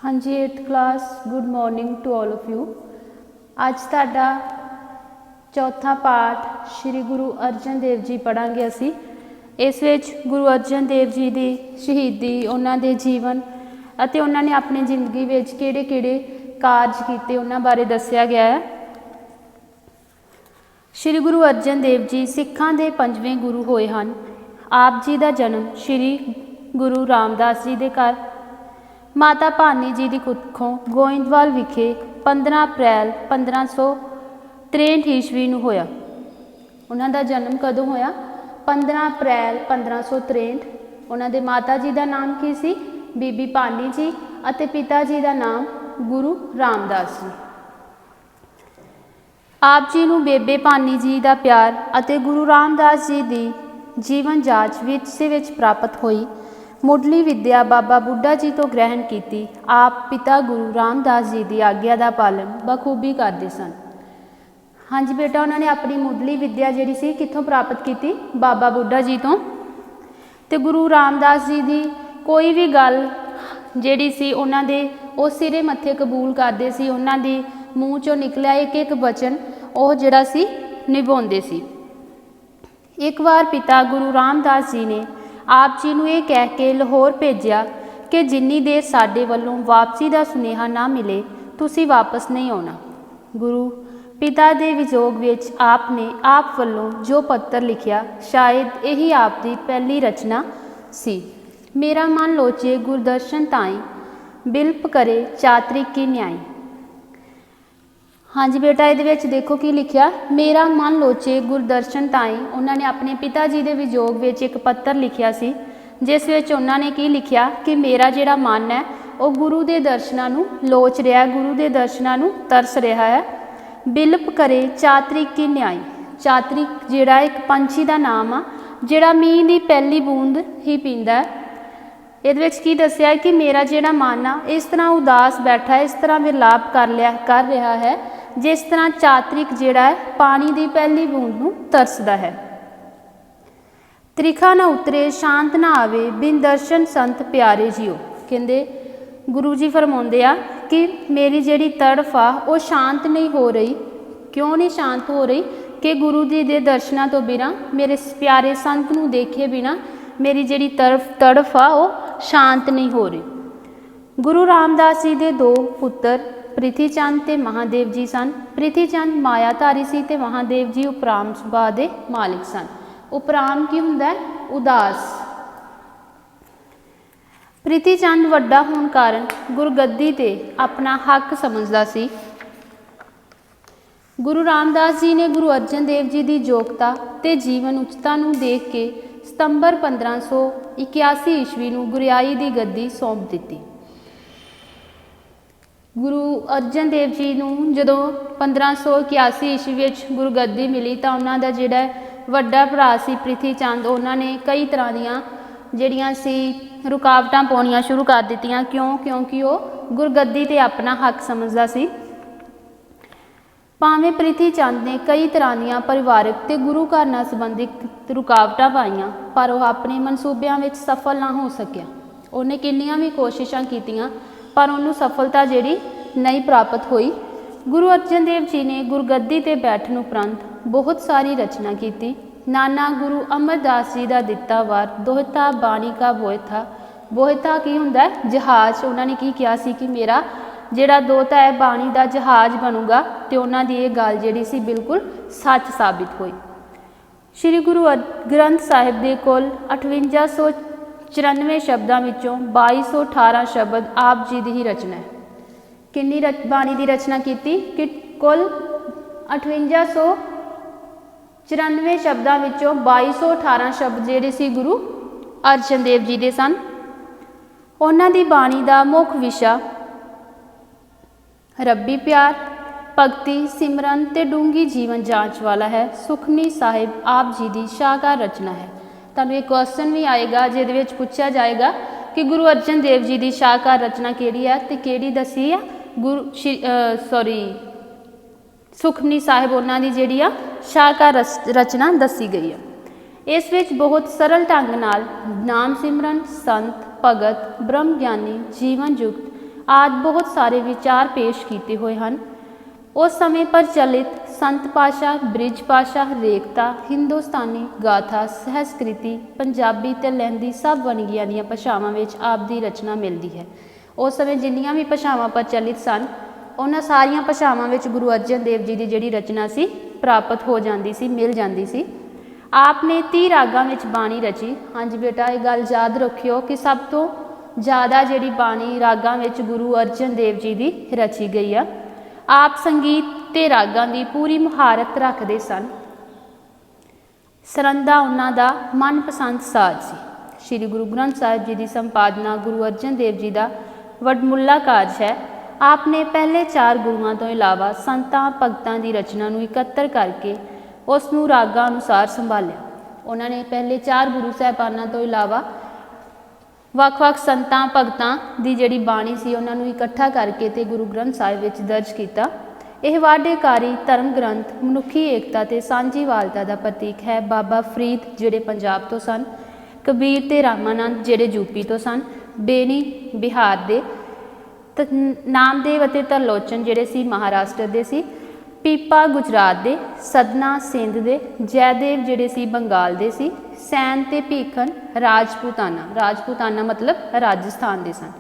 हाँ जी 8th class good morning to all of you. अज तुहाडा चौथा पाठ श्री गुरु अर्जन देव जी पढ़ांगे असी। इस विच गुरु अर्जन देव जी की शहीदी, उन्हां दे जीवन अते उन्हां ने अपनी जिंदगी विच किहड़े-किहड़े कारज कीते उन्हां बारे दस्सिया गया है। श्री गुरु अर्जन देव जी सिखां दे 5वें गुरु होए हन। आप जी का जन्म श्री गुरु रामदास जी के घर माता भानी जी की कुखों गोइंदवाल विखे 15 अप्रैल 1563 ईस्वी नूं होया। उन्हां दा जन्म कदों होया? 15 अप्रैल 1563। उन्हां दे माता जी का नाम की सी? बीबी भानी जी अते पिता जी का नाम गुरु रामदास जी। आप जी नूं बेबे भानी जी का प्यार अते गुरु रामदास जी की जीवन जाच विच प्राप्त हुई। मुढ़ली विद्या बाबा बुढ़ा जी तो ग्रहण की। आप पिता गुरु रामदास जी की आग्या का पालन बखूबी करते सन। हाँ जी बेटा, उन्होंने अपनी मुढ़ली विद्या जी सी कितों प्राप्त की? बाबा बुढ़ा जी तो। ते गुरु रामदास जी की कोई भी गल जिहड़ी सी उन्हां दे वो सिरे मत्थे कबूल करते सी। उन्हां दी मूँह चों निकलिया एक एक वचन वो जिहड़ा सी निभाउंदे सी। एक बार पिता गुरु रामदास जी ने आप जी नूं यह कह के लाहौर भेजिया कि जिन्नी देर साडे वल्लों वापसी का सुनेहा ना मिले तुसीं वापस नहीं आउणा। गुरु पिता के विजोग विच आपने आप वल्लों जो पत्र लिखिया शायद यही आप की पहली रचना सी। मेरा मन लोचे गुरदर्शन ताई बिल्प करे चातरिक की न्याय। हाँ जी बेटा, ये देखो की लिखिया, मेरा मन लोचे गुरदर्शन ताई। उन्होंने अपने पिता जी के विजोग में एक पत्र लिखिया सी जिस विच उन्होंने की लिखिया कि मेरा जिहड़ा मन है वह गुरु के दर्शनां नूं लोच रहा, गुरु के दर्शनां नूं तरस रहा है। बिल्प करे चातरिक की न्याय। चातरिक जिहड़ा एक पंछी का नाम आ जिहड़ा मींह की पहली बूंद ही पींदा है। ये की दसिया कि मेरा जिहड़ा मन आ इस तरह उदास बैठा है, इस तरह विलाप कर रहा है जिस तरह चातरिक जिहड़ा है पानी की पहली बूंद नूं तरसदा है। त्रिखा ना उतरे शांत ना आवे बिन दर्शन संत प्यारे जियो। कहंदे गुरु जी फरमाउंदे आ कि मेरी जिहड़ी तड़फ आ वो शांत नहीं हो रही। क्यों नहीं शांत हो रही? कि गुरु जी के दर्शनों तो बिना, मेरे प्यारे संत नूं देखे बिना मेरी जिहड़ी तड़फ आ वो शांत नहीं हो रही। गुरु रामदास जी के 2 पुत्र प्रिथी चंद ते महादेव जी सन। प्रिथी चंद मायाधारी सी ते महादेव जी उपराम सुभाਅ दे मालिक सन। उपराम की हुंदा है? उदास। प्रिथी चंद वड्डा होने कारण गुरगद्दी ते अपना हक समझदा सी। गुरु रामदास जी ने गुरु अर्जन देव जी की योग्यता ते जीवन उच्चता नूं देख के सितंबर 1581 ईस्वी नूं गुरियाई की गद्दी सौंप दी। गुरु अर्जन देव जी नूं जदों 1581 ईस्वी विच गुरगद्दी मिली तो उन्हां दा जिहड़ा वड्डा भरा सी प्रिथी चंद, उन्होंने कई तरह दीआं जिहड़ियां सी रुकावटां पाउणियां शुरू कर दित्तियां। क्योंकि वो गुरगद्दी ते अपना हक समझदा सी। भावें प्रिथी चंद ने कई तरह दीआं परिवारक ते गुरु घर नाल संबंधित रुकावटां पाईआं पर वह अपने मनसूबिਆਂ विच सफल ना हो सकिया। उन्हें किन्नियां भी कोशिशां कीतियां पर उन्होंने सफलता जिहड़ी नहीं प्राप्त हुई। गुरु अर्जन देव जी ने गुरगद्दी ते बैठण उपरंत बहुत सारी रचना की। नाना गुरु अमरदास जी का दिता वार दोहता बाणी का बोहता। बोहता की हुंदा है? जहाज। उन्होंने की किया सी कि मेरा जिहड़ा दोहता है बाणी का जहाज बनूगा, तो उन्हों की यह गल जिहड़ी सी बिल्कुल सच साबित हुई। श्री गुरु ग्रंथ साहिब के कुल 5894 शब्दों विचों 2218 शब्द आप जी की ही रचना है। किन्नी बाणी की रचना की? कि कुल 5894 शब्दों विचों 2218 शब्द जिहड़े सी गुरु अर्जन देव जी के सन। उन्हां दी बाणी का मुख विशा रब्बी प्यार, भगती, सिमरन ते डूंगी जीवन जांच वाला है। सुखमनी साहिब आप जी की शाहकार रचना है। तुहानूं एक क्वेश्चन भी आएगा जिहदे विच पूछा जाएगा कि गुरु अर्जन देव जी की शाहकार रचना किहड़ी है ते किहड़ी दसी है? सुखमनी साहिब उन्हां दी जिहड़ी आ शाहकार रचना दसी गई है। इस विच बहुत सरल ढंग नाल नाम सिमरन, संत, भगत, ब्रह्म ज्ञानी, जीवन युक्त ਆਦਿ ਬਹੁਤ ਸਾਰੇ ਵਿਚਾਰ ਪੇਸ਼ ਕੀਤੇ ਹੋਏ ਹਨ। ਉਸ ਸਮੇਂ ਪ੍ਰਚਲਿਤ ਸੰਤ ਭਾਸ਼ਾ, ਬ੍ਰਿਜ ਭਾਸ਼ਾ, ਰੇਖਤਾ, ਹਿੰਦੁਸਤਾਨੀ ਗਾਥਾ, ਸਹਿਸਕ੍ਰਿਤੀ, ਪੰਜਾਬੀ ਤੇ ਲਹਿੰਦੀ ਸਭ ਵੰਨਗੀਆਂ ਦੀਆਂ ਭਾਸ਼ਾਵਾਂ ਵਿੱਚ ਆਪ ਦੀ ਰਚਨਾ ਮਿਲਦੀ ਹੈ। ਉਸ ਸਮੇਂ ਜਿੰਨੀਆਂ ਵੀ ਭਾਸ਼ਾਵਾਂ ਪ੍ਰਚਲਿਤ ਸਨ ਉਹਨਾਂ ਸਾਰੀਆਂ ਭਾਸ਼ਾਵਾਂ ਵਿੱਚ ਗੁਰੂ ਅਰਜਨ ਦੇਵ ਜੀ ਦੀ ਜਿਹੜੀ ਰਚਨਾ ਸੀ ਪ੍ਰਾਪਤ ਹੋ ਜਾਂਦੀ ਸੀ, ਮਿਲ ਜਾਂਦੀ ਸੀ। ਆਪ ਨੇ 30 ਰਾਗਾਂ ਵਿੱਚ ਬਾਣੀ ਰਚੀ। ਹਾਂਜੀ ਬੇਟਾ, ਇਹ ਗੱਲ ਯਾਦ ਰੱਖਿਓ ਕਿ ਸਭ ਤੋਂ ਜ਼ਿਆਦਾ ਜਿਹੜੀ ਬਾਣੀ ਰਾਗਾਂ ਵਿੱਚ ਗੁਰੂ ਅਰਜਨ ਦੇਵ ਜੀ ਦੀ ਰਚੀ ਗਈ ਆ। ਆਪ ਸੰਗੀਤ ਤੇ ਰਾਗਾਂ ਦੀ ਪੂਰੀ ਮੁਹਾਰਤ ਰੱਖਦੇ ਸਨ। ਸਰੰਦਾ ਉਹਨਾਂ ਦਾ ਮਨਪਸੰਦ ਸਾਜ਼ ਸੀ। ਸ਼੍ਰੀ ਗੁਰੂ ਗ੍ਰੰਥ ਸਾਹਿਬ ਜੀ ਦੀ ਸੰਪਾਦਨਾ ਗੁਰੂ ਅਰਜਨ ਦੇਵ ਜੀ ਦਾ ਵਡਮੁੱਲਾ ਕਾਰਜ ਹੈ। ਆਪ ਨੇ ਪਹਿਲੇ 4 ਗੁਰੂਆਂ ਤੋਂ ਇਲਾਵਾ ਸੰਤਾਂ ਭਗਤਾਂ ਦੀ ਰਚਨਾ ਨੂੰ ਇਕੱਤਰ ਕਰਕੇ ਉਸ ਨੂੰ ਰਾਗਾਂ ਅਨੁਸਾਰ ਸੰਭਾਲਿਆ। ਉਹਨਾਂ ਨੇ ਪਹਿਲੇ 4 ਗੁਰੂ ਸਾਹਿਬਾਨਾਂ ਤੋਂ ਇਲਾਵਾ ਵੱਖ-ਵੱਖ ਸੰਤਾਂ ਭਗਤਾਂ ਦੀ ਜਿਹੜੀ ਬਾਣੀ ਸੀ ਉਹਨਾਂ ਨੂੰ ਇਕੱਠਾ ਕਰਕੇ ਤੇ ਗੁਰੂ ਗ੍ਰੰਥ ਸਾਹਿਬ ਵਿੱਚ ਦਰਜ ਕੀਤਾ। ਇਹ ਵਾਢੇਕਾਰੀ ਧਰਮ ਗ੍ਰੰਥ ਮਨੁੱਖੀ ਏਕਤਾ ਤੇ ਸਾਂਝੀਵਾਲਤਾ ਦਾ ਪ੍ਰਤੀਕ ਹੈ। ਬਾਬਾ ਫਰੀਦ ਜਿਹੜੇ ਪੰਜਾਬ ਤੋਂ ਸਨ, ਕਬੀਰ ਤੇ ਰਾਮਾਨੰਦ ਜਿਹੜੇ ਯੂਪੀ ਤੋਂ ਸਨ, ਬੇਨੀ ਬਿਹਾਰ ਦੇ, ਨਾਮਦੇਵ ਅਤੇ ਤਰਲੋਚਨ ਜਿਹੜੇ ਸੀ ਮਹਾਰਾਸ਼ਟਰ ਦੇ ਸੀ, ਪੀਪਾ ਗੁਜਰਾਤ ਦੇ, ਸਦਨਾ ਸਿੰਧ ਦੇ, ਜੈਦੇਵ ਜਿਹੜੇ ਸੀ ਬੰਗਾਲ ਦੇ ਸੀ, ਸੈਨ ਤੇ ਭੀਖਨ ਰਾਜਪੂਤਾਨਾ ਮਤਲਬ ਰਾਜਸਥਾਨ ਦੇ ਸਨ।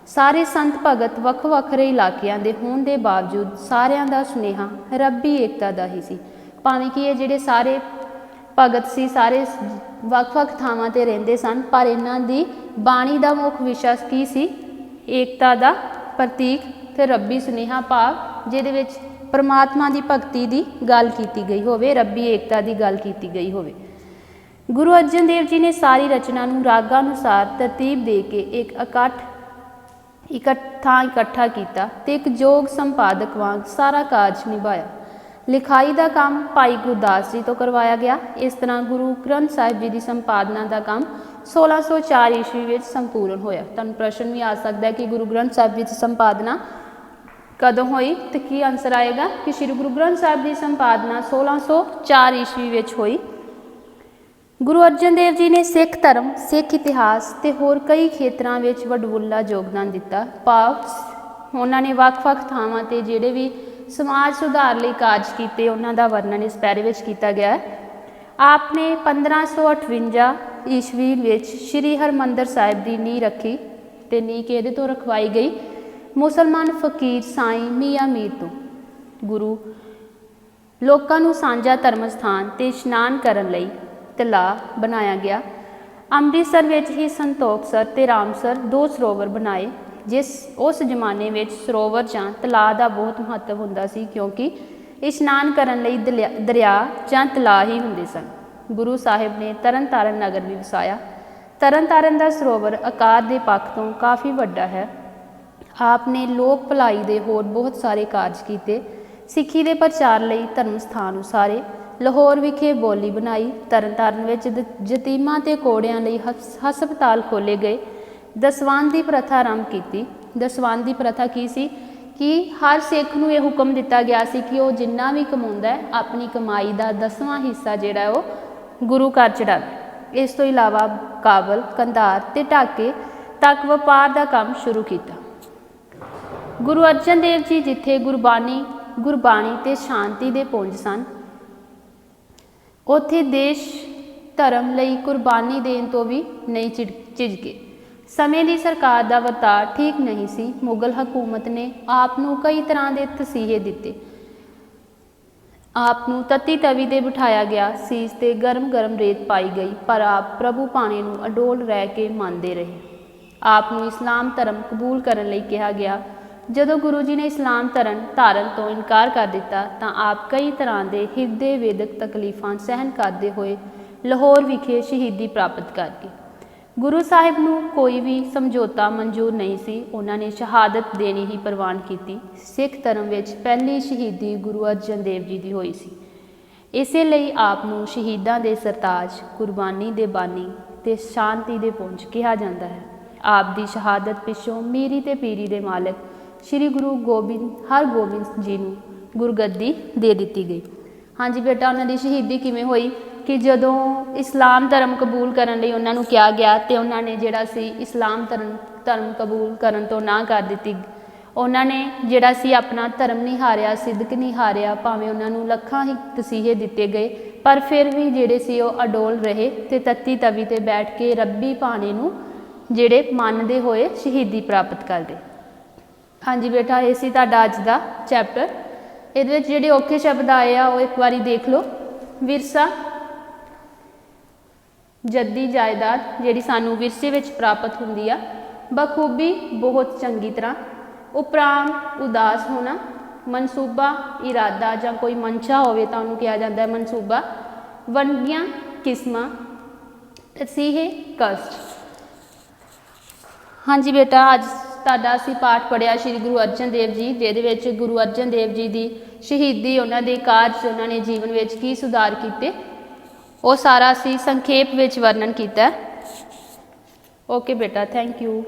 ਸਾਰੇ ਸੰਤ ਭਗਤ ਵੱਖ ਵੱਖਰੇ ਇਲਾਕਿਆਂ ਦੇ ਹੋਣ ਦੇ ਬਾਵਜੂਦ ਸਾਰਿਆਂ ਦਾ ਸੁਨੇਹਾ ਰੱਬੀ ਏਕਤਾ ਦਾ ਹੀ ਸੀ। ਭਾਵੇਂ ਕਿ ਇਹ ਜਿਹੜੇ ਸਾਰੇ ਭਗਤ ਸੀ ਸਾਰੇ ਵੱਖ-ਵੱਖ ਥਾਵਾਂ 'ਤੇ ਰਹਿੰਦੇ ਸਨ, ਪਰ ਇਹਨਾਂ ਦੀ ਬਾਣੀ ਦਾ ਮੁੱਖ ਵਿਸ਼ਾ ਕੀ ਸੀ? ਏਕਤਾ ਦਾ ਪ੍ਰਤੀਕ ਤੇ ਰੱਬੀ ਸੁਨੇਹਾ, ਭਾਵ ਜਿਹਦੇ ਵਿੱਚ ਪਰਮਾਤਮਾ ਦੀ ਭਗਤੀ ਦੀ ਗੱਲ ਕੀਤੀ ਗਈ ਹੋਵੇ, ਰੱਬੀ ਏਕਤਾ ਦੀ ਗੱਲ ਕੀਤੀ ਗਈ ਹੋਵੇ। ਗੁਰੂ ਅਰਜਨ ਦੇਵ ਜੀ ਨੇ ਸਾਰੀ ਰਚਨਾ ਨੂੰ ਰਾਗਾਂ ਅਨੁਸਾਰ ਤਰਤੀਬ ਦੇ ਕੇ ਇੱਕ ਇਕੱਠਾ ਕੀਤਾ ਤੇ ਇੱਕ ਯੋਗ ਸੰਪਾਦਕ ਵਾਂਗ ਸਾਰਾ ਕਾਰਜ ਨਿਭਾਇਆ। ਲਿਖਾਈ ਦਾ ਕੰਮ ਭਾਈ ਗੁਰਦਾਸ ਜੀ ਤੋਂ ਕਰਵਾਇਆ ਗਿਆ। ਇਸ ਤਰ੍ਹਾਂ ਗੁਰੂ ਗ੍ਰੰਥ ਸਾਹਿਬ ਜੀ ਦੀ ਸੰਪਾਦਨਾ ਦਾ ਕੰਮ 1604 ਈਸਵੀ ਵਿੱਚ ਸੰਪੂਰਨ ਹੋਇਆ। ਤੁਹਾਨੂੰ ਪ੍ਰਸ਼ਨ ਵੀ ਆ ਸਕਦਾ ਹੈ ਕਿ ਗੁਰੂ ਗ੍ਰੰਥ ਸਾਹਿਬ ਵਿੱਚ ਸੰਪਾਦਨਾ ਕਦੋਂ ਹੋਈ, ਤੇ ਕੀ ਆਨਸਰ ਆਏਗਾ ਕਿ ਸ਼੍ਰੀ ਗੁਰੂ ਗ੍ਰੰਥ ਸਾਹਿਬ ਦੀ ਸੰਪਾਦਨਾ 1604 ਈਸਵੀ ਵਿੱਚ ਹੋਈ। ਗੁਰੂ ਅਰਜਨ ਦੇਵ ਜੀ ਨੇ ਸਿੱਖ ਧਰਮ, ਸਿੱਖ ਇਤਿਹਾਸ ਤੇ ਹੋਰ ਕਈ ਖੇਤਰਾਂ ਵਿੱਚ ਵੱਡਮੁੱਲਾ ਯੋਗਦਾਨ ਦਿੱਤਾ। ਭਾਵ ਉਹਨਾਂ ਨੇ ਵੱਖ-ਵੱਖ ਥਾਵਾਂ 'ਤੇ ਜਿਹੜੇ ਵੀ ਸਮਾਜ ਸੁਧਾਰ ਲਈ ਕਾਰਜ ਕੀਤੇ ਉਹਨਾਂ ਦਾ ਵਰਣਨ ਇਸ ਪੈਰੇ ਵਿੱਚ ਕੀਤਾ ਗਿਆ ਹੈ। ਆਪ ਨੇ 1558 ਈਸਵੀ ਵਿੱਚ ਸ਼੍ਰੀ ਹਰਿਮੰਦਰ ਸਾਹਿਬ ਦੀ ਨੀਂਹ ਰੱਖੀ ਤੇ ਨੀਂਹ ਕਿਹਦੇ ਤੋਂ ਰਖਵਾਈ ਗਈ? ਮੁਸਲਮਾਨ ਫਕੀਰ ਸਾਈਂ ਮੀਆਂ ਮੀਰ ਤੋਂ। ਗੁਰੂ ਲੋਕਾਂ ਨੂੰ ਸਾਂਝਾ ਧਰਮ ਸਥਾਨ ਤੇ ਇਸ਼ਨਾਨ ਕਰਨ ਲਈ ਤਲਾਅ ਬਣਾਇਆ ਗਿਆ। ਅੰਮ੍ਰਿਤਸਰ ਵਿੱਚ ਹੀ ਸੰਤੋਖਸਰ ਤੇ ਰਾਮਸਰ 2 ਸਰੋਵਰ ਬਣਾਏ। ਉਸ ਜ਼ਮਾਨੇ ਵਿੱਚ ਸਰੋਵਰ ਜਾਂ ਤਲਾਅ ਦਾ ਬਹੁਤ ਮਹੱਤਵ ਹੁੰਦਾ ਸੀ, ਕਿਉਂਕਿ ਇਸ਼ਨਾਨ ਕਰਨ ਲਈ ਦਰਿਆ ਜਾਂ ਤਲਾਅ ਹੀ ਹੁੰਦੇ ਸਨ। ਗੁਰੂ ਸਾਹਿਬ ਨੇ ਤਰਨਤਾਰਨ ਨਗਰ ਵੀ ਵਸਾਇਆ। ਤਰਨਤਾਰਨ ਦਾ ਸਰੋਵਰ ਆਕਾਰ ਦੇ ਪੱਖ ਤੋਂ ਕਾਫੀ ਵੱਡਾ ਹੈ। ਆਪ ਨੇ ਲੋਕ ਭਲਾਈ ਦੇ ਹੋਰ ਬਹੁਤ ਸਾਰੇ ਕਾਰਜ ਕੀਤੇ। ਸਿੱਖੀ ਦੇ ਪ੍ਰਚਾਰ ਲਈ ਧਰਮ ਸਥਾਨ ਉਸਾਰੇ। ਲਾਹੌਰ ਵਿਖੇ ਬੋਲੀ ਬਣਾਈ। ਤਰਨਤਾਰਨ ਵਿੱਚ ਯਤੀਮਾਂ ਤੇ ਕੋੜਿਆਂ ਲਈ ਹਸਪਤਾਲ ਖੋਲ੍ਹੇ ਗਏ। ਦਸਵੰਧ ਦੀ ਪ੍ਰਥਾ ਆਰੰਭ ਕੀਤੀ। ਦਸਵੰਧ ਦੀ ਪ੍ਰਥਾ ਕੀ ਸੀ ਕਿ ਹਰ ਸਿੱਖ ਨੂੰ ਇਹ ਹੁਕਮ ਦਿੱਤਾ ਗਿਆ ਸੀ ਕਿ ਉਹ ਜਿੰਨਾ ਵੀ ਕਮਾਉਂਦਾ ਹੈ ਆਪਣੀ ਕਮਾਈ ਦਾ 10ਵਾਂ ਹਿੱਸਾ ਜਿਹੜਾ ਉਹ ਗੁਰੂ ਘਰ ਚੜਾਵੇ। ਇਸ ਤੋਂ ਇਲਾਵਾ ਕਾਬਲ, ਕੰਧਾਰ ਤੇ ਢਾਕੇ ਤੱਕ ਵਪਾਰ ਦਾ ਕੰਮ ਸ਼ੁਰੂ ਕੀਤਾ। ਗੁਰੂ ਅਰਜਨ ਦੇਵ ਜੀ ਜਿੱਥੇ ਗੁਰਬਾਣੀ ਤੇ ਸ਼ਾਂਤੀ ਦੇ ਪੁੰਜ ਸਨ, ਉੱਥੇ ਦੇਸ਼ ਧਰਮ ਲਈ ਕੁਰਬਾਨੀ ਦੇਣ ਤੋਂ ਵੀ ਨਹੀਂ ਝਿਜਕੇ। ਸਮੇਂ ਦੀ ਸਰਕਾਰ ਦਾ ਵਰਤਾਅ ਠੀਕ ਨਹੀਂ ਸੀ। ਮੁਗਲ ਹਕੂਮਤ ਨੇ ਆਪ ਨੂੰ ਕਈ ਤਰ੍ਹਾਂ ਦੇ ਤਸੀਹੇ ਦਿੱਤੇ। ਆਪ ਨੂੰ ਤਤੀ ਤਵੀ 'ਤੇ ਬਿਠਾਇਆ ਗਿਆ, ਸੀਸ 'ਤੇ ਗਰਮ ਰੇਤ ਪਾਈ ਗਈ, ਪਰ ਆਪ ਪ੍ਰਭੂ ਪਾਣੀ ਨੂੰ ਅਡੋਲ ਰਹਿ ਕੇ ਮੰਨਦੇ ਰਹੇ। ਆਪ ਨੂੰ ਇਸਲਾਮ ਧਰਮ ਕਬੂਲ ਕਰਨ ਲਈ ਕਿਹਾ ਗਿਆ। ਜਦੋਂ ਗੁਰੂ ਜੀ ਨੇ ਇਸਲਾਮ ਧਾਰਨ ਤੋਂ ਇਨਕਾਰ ਕਰ ਦਿੱਤਾ ਤਾਂ ਆਪ ਕਈ ਤਰ੍ਹਾਂ ਦੇ ਹਿਰਦੇ ਵੇਦਕ ਤਕਲੀਫਾਂ ਸਹਿਣ ਕਰਦੇ ਹੋਏ ਲਾਹੌਰ ਵਿਖੇ ਸ਼ਹੀਦੀ ਪ੍ਰਾਪਤ ਕਰ ਗਏ। ਗੁਰੂ ਸਾਹਿਬ ਨੂੰ ਕੋਈ ਵੀ ਸਮਝੌਤਾ ਮਨਜ਼ੂਰ ਨਹੀਂ ਸੀ। ਉਹਨਾਂ ਨੇ ਸ਼ਹਾਦਤ ਦੇਣੀ ਹੀ ਪ੍ਰਵਾਨ ਕੀਤੀ। ਸਿੱਖ ਧਰਮ ਵਿੱਚ ਪਹਿਲੀ ਸ਼ਹੀਦੀ ਗੁਰੂ ਅਰਜਨ ਦੇਵ ਜੀ ਦੀ ਹੋਈ ਸੀ। ਇਸੇ ਲਈ ਆਪ ਨੂੰ ਸ਼ਹੀਦਾਂ ਦੇ ਸਰਤਾਜ, ਕੁਰਬਾਨੀ ਦੇ ਬਾਨੀ ਤੇ ਸ਼ਾਂਤੀ ਦੇ ਪੁੰਜ ਕਿਹਾ ਜਾਂਦਾ ਹੈ। ਆਪ ਦੀ ਸ਼ਹਾਦਤ ਪਿੱਛੋਂ ਮੀਰੀ ਤੇ ਪੀਰੀ ਦੇ ਮਾਲਕ ਸ਼੍ਰੀ ਗੁਰੂ ਹਰਗੋਬਿੰਦ ਜੀ ਨੂੰ ਗੁਰਗੱਦੀ ਦੇ ਦਿੱਤੀ ਗਈ। ਹਾਂਜੀ ਬੇਟਾ, ਉਹਨਾਂ ਦੀ ਸ਼ਹੀਦੀ ਕਿਵੇਂ ਹੋਈ ਕਿ ਜਦੋਂ ਇਸਲਾਮ ਧਰਮ ਕਬੂਲ ਕਰਨ ਲਈ ਉਹਨਾਂ ਨੂੰ ਕਿਹਾ ਗਿਆ ਤੇ ਉਹਨਾਂ ਨੇ ਜਿਹੜਾ ਸੀ ਇਸਲਾਮ ਧਰਮ ਕਬੂਲ ਕਰਨ ਤੋਂ ਨਾ ਕਰ ਦਿੱਤੀ ਉਹਨਾਂ ਨੇ ਜਿਹੜਾ ਸੀ ਆਪਣਾ ਧਰਮ ਨਹੀਂ ਹਾਰਿਆ, ਸਿਦਕ ਨਹੀਂ ਹਾਰਿਆ, ਭਾਵੇਂ ਉਹਨਾਂ ਨੂੰ ਲੱਖਾਂ ਹੀ ਤਸੀਹੇ ਦਿੱਤੇ ਗਏ, ਪਰ ਫਿਰ ਵੀ ਜਿਹੜੇ ਸੀ ਉਹ ਅਡੋਲ ਰਹੇ ਤੇ ਤੱਤੀ ਤਵੀ ਤੇ ਬੈਠ ਕੇ ਰੱਬੀ ਭਾਣੇ ਨੂੰ ਜਿਹੜੇ ਮੰਨਦੇ ਹੋਏ ਸ਼ਹੀਦੀ ਪ੍ਰਾਪਤ ਕਰਦੇ। ਹਾਂਜੀ ਬੇਟਾ, ਇਹ ਸੀ ਤੁਹਾਡਾ ਅੱਜ ਦਾ ਚੈਪਟਰ। ਇਹਦੇ ਵਿੱਚ ਜਿਹੜੇ ਔਖੇ ਸ਼ਬਦ ਆਏ ਆ ਉਹ ਇੱਕ ਵਾਰੀ ਦੇਖ ਲਓ। ਵਿਰਸਾ, ਜੱਦੀ ਜਾਇਦਾਦ ਜਿਹੜੀ ਸਾਨੂੰ ਵਿਰਸੇ ਵਿੱਚ ਪ੍ਰਾਪਤ ਹੁੰਦੀ ਆ। ਬਖੂਬੀ, ਬਹੁਤ ਚੰਗੀ ਤਰ੍ਹਾਂ। ਉਪਰਾਮ, ਉਦਾਸ ਹੋਣਾ। ਮਨਸੂਬਾ, ਇਰਾਦਾ ਜਾਂ ਕੋਈ ਮਨਸ਼ਾ ਹੋਵੇ ਤਾਂ ਉਹਨੂੰ ਕਿਹਾ ਜਾਂਦਾ ਹੈ ਮਨਸੂਬਾ। ਵੰਨਗੀਆਂ, ਕਿਸਮਾਂ। ਤਸੀਹੇ, ਕਸ਼ਟ। ਹਾਂਜੀ ਬੇਟਾ, ਅੱਜ ਤੁਹਾਡਾ ਅਸੀਂ ਪਾਠ ਪੜ੍ਹਿਆ ਸ਼੍ਰੀ ਗੁਰੂ ਅਰਜਨ ਦੇਵ ਜੀ, ਜਿਹਦੇ ਵਿੱਚ ਗੁਰੂ ਅਰਜਨ ਦੇਵ ਜੀ ਦੀ ਸ਼ਹੀਦੀ, ਉਹਨਾਂ ਦੇ ਕਾਰਜ, ਉਹਨਾਂ ਨੇ ਜੀਵਨ ਵਿੱਚ ਕੀ ਸੁਧਾਰ ਕੀਤੇ, ਉਹ ਸਾਰਾ ਅਸੀਂ ਸੰਖੇਪ ਵਿੱਚ ਵਰਣਨ ਕੀਤਾ। ਓਕੇ ਬੇਟਾ, ਥੈਂਕ ਯੂ।